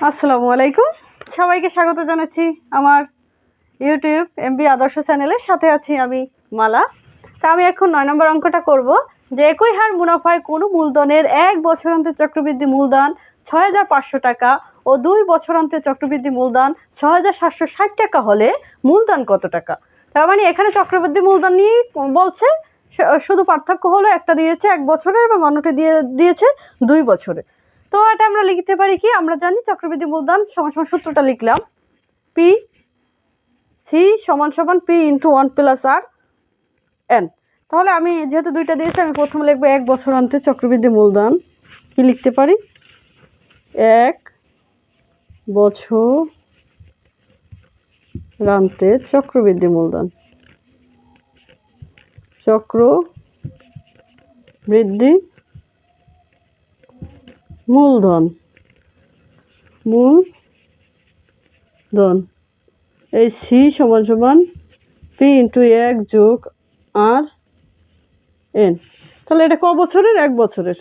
আসসালামু আলাইকুম, সবাইকে স্বাগত জানাচ্ছি আমার ইউটিউব এমবি আদর্শ চ্যানেলের সাথে আছি আমি মালা। তা আমি এখন 9 নম্বর অঙ্কটা করব যে একই হার মুনাফায় কোনো মূলধনের 1 বছরান্তে চক্রবৃদ্ধি মূলধন 6500 টাকা ও 2 বছরান্তে চক্রবৃদ্ধি মূলধন 6760 টাকা হলে মূলধন কত টাকা। তার মানে এখানে চক্রবৃদ্ধি মূলধন নিয়েই বলছে, শুধু পার্থক্য হলো একটা দিয়েছে 1 বছরের এবং অন্যটি দিয়েছে 2 বছরের। তো এটা আমরা লিখতে পারি কি, আমরা জানি চক্রবৃদ্ধি মূলধন সমান সমান সূত্রটা লিখলাম পি সি সমান সমান পি ইন্টু 1 প্লাস আর এন। তাহলে আমি যেহেতু দুইটা দিয়েছি আমি প্রথমে লিখবো 1 বছরান্তে চক্রবৃদ্ধি মূলধন। কি লিখতে পারি? 1 বছরান্তে চক্রবৃদ্ধি মূলধন, চক্রবৃদ্ধি মূলধন এই সি সমান সমান পি ইন্টু 1 যোগ আর এন। তাহলে এটা ক বছরের? 1 বছরের।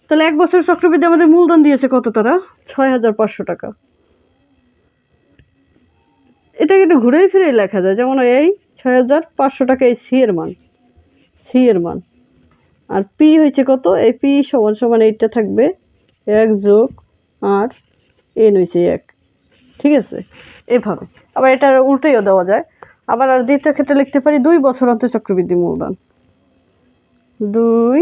তাহলে 1 বছর চক্রবৃদ্ধি আমাদের মূলধন দিয়েছে কত? তারা 6500 টাকা। এটা কিন্তু ঘুরেই ফিরেই লেখা যায়, যেমন এই 6500 টাকা এই সি এর মান আর পি হয়েছে কত? এই পি সমান সমান এইটা থাকবে 1 যোগ আর এন হয়েছে 1। ঠিক আছে, এইভাবে। আবার এটা উল্টেও দেওয়া যায়। আবার আর দ্বিতীয় ক্ষেত্রে লিখতে পারি 2 বছরান্তে চক্রবৃদ্ধি মূলধন, 2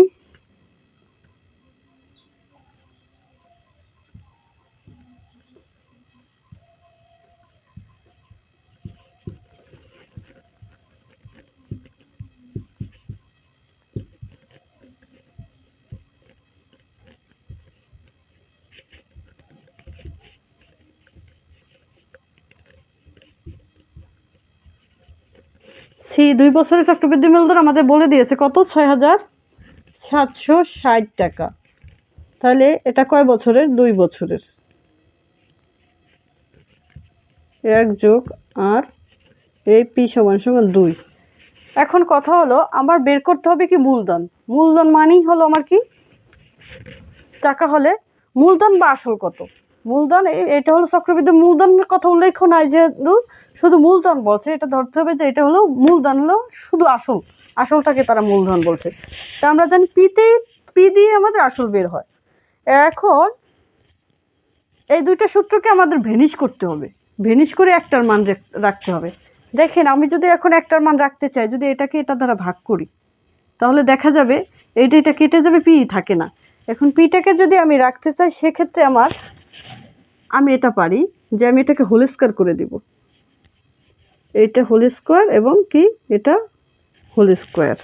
সি 2 বছরের চক্রবৃদ্ধি মূলধন আমাদের বলে দিয়েছে কত? 6760 টাকা। তাহলে এটা কয় বছরের? 2 বছরের। 1 যোগ আর এই পি সমান সমান 2। এখন কথা হলো আমার বের করতে হবে কি মূলধন। মূলধন মানেই হলো আমার কি টাকা, হলে মূলধন বা আসল কত। মূলধন এটা হলো চক্রবৃদ্ধি মূলধনের কথা উল্লেখ নাই, যে শুধু মূলধন বলছে, এটা ধরতে হবে যে এটা হলো মূলধন, হলো শুধু আসলটাকে তারা মূলধন বলছে। তা আমরা জানি পি দিয়ে আমাদের আসল বের হয়। এখন এই দুইটা সূত্রকে আমাদের ভেনিশ করতে হবে, ভেনিশ করে একটার মান রাখতে হবে। দেখেন, আমি যদি এখন একটার মান রাখতে চাই, যদি এটাকে এটা দ্বারা ভাগ করি, তাহলে দেখা যাবে এটা কেটে যাবে, পি থাকে না। এখন পিটাকে যদি আমি রাখতে চাই, সেক্ষেত্রে আমি এটা পারি যে আমি এটাকে হোল স্কোয়ার করে দিব। এইটা হোল স্কোয়ার এবং কি এটা হোল স্কোয়ার।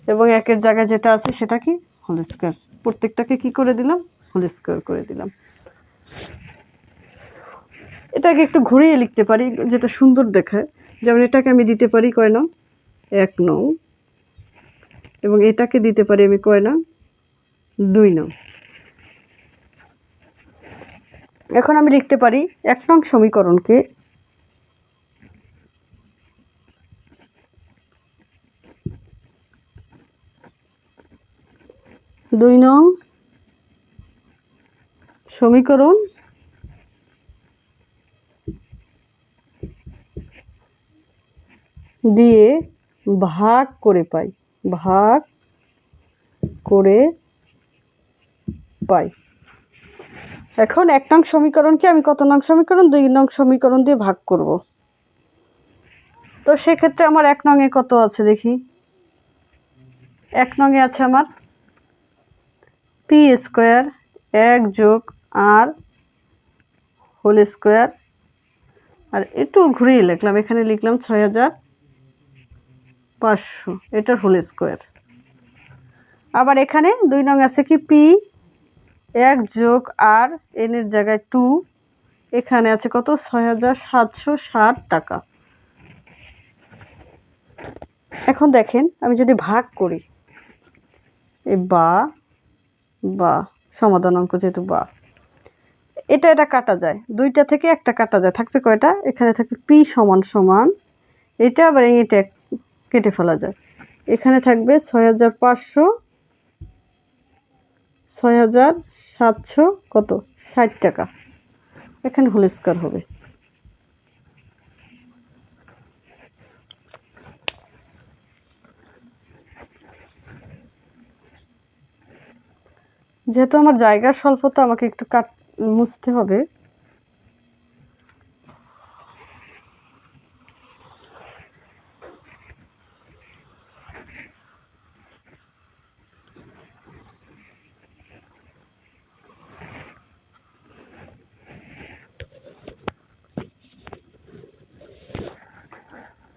এবং একের জায়গায় যেটা আছে সেটা কি হোল স্কোয়ার। প্রত্যেকটাকে কি করে দিলাম? হোল স্কোয়ার করে দিলাম। এটাকে একটু ঘুরিয়ে লিখতে পারি যেটা সুন্দর দেখায়। যেমন এটাকে আমি দিতে পারি কয় নং? 1 নং। এবং এটাকে দিতে পারি আমি কয় নং? 2 নং। এখন আমি লিখতে পারি 1 নং সমীকরণকে দুই নং সমীকরণ দিয়ে ভাগ করে পাই। এখন 1 নং সমীকরণকে আমি কত নং সমীকরণ? 2 নং সমীকরণ দিয়ে ভাগ করব। তো সেক্ষেত্রে আমার 1 নং এ কত আছে দেখি। 1 নং এ আছে আমার পি স্কোয়ার 1 যোগ আর হোল স্কোয়ার, আর একটু ঘুরিয়ে লিখলাম, এখানে লিখলাম 6500, এটার হোল স্কোয়ার। আবার এখানে 2 নং আছে কি পি 1 যোগ আর এন এর জায়গায় 2, এখানে আছে কত? 6760 টাকা। এখন দেখেন, আমি যদি ভাগ করি, এই বা সমাধান অঙ্ক যেহেতু বা, এটা কাটা যায়, দুইটা থেকে একটা কাটা যায়, থাকবে কয়টা? এখানে থাকবে পি সমান সমান এটা আবার এটা কেটে ফেলা যায়। এখানে থাকবে 6500, 6700 কত 60 টাকা। এখানে হোল স্কয়ার হবে। যেহেতু আমার জায়গার স্বল্পতা আমাকে একটু মুছতে হবে।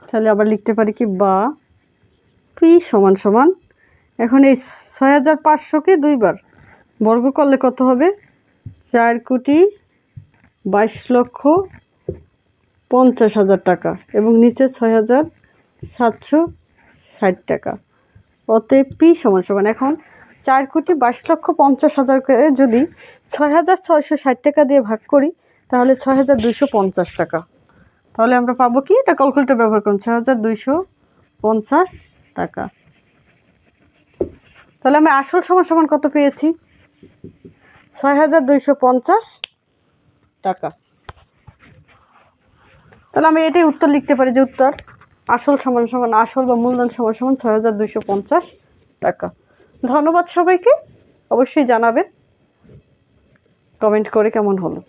তাহলে আবার লিখতে পারি কি বা পি সমান সমান, এখন এই 6500কে 2 বার বর্গ করলে কত হবে? 4,22,50,000 টাকা এবং নিচে 6,760 টাকা। অতএব পি সমান সমান, এখন 4,22,50,000কে যদি 6,660 টাকা দিয়ে ভাগ করি তাহলে 6,250 টাকা। তাহলে আমরা পাবো কি? এটা ক্যালকুলেটর ব্যবহার করুন, 6,250 টাকা। তাহলে আমি আসল সমান সমান কত পেয়েছি? 6,250 টাকা। তাহলে আমি এটাই উত্তর লিখতে পারি যে উত্তর আসল সমান সমান, আসল বা মূলধন সমান সমান 6,250 টাকা। ধন্যবাদ সবাইকে। অবশ্যই জানাবেন কমেন্ট করে কেমন হলো।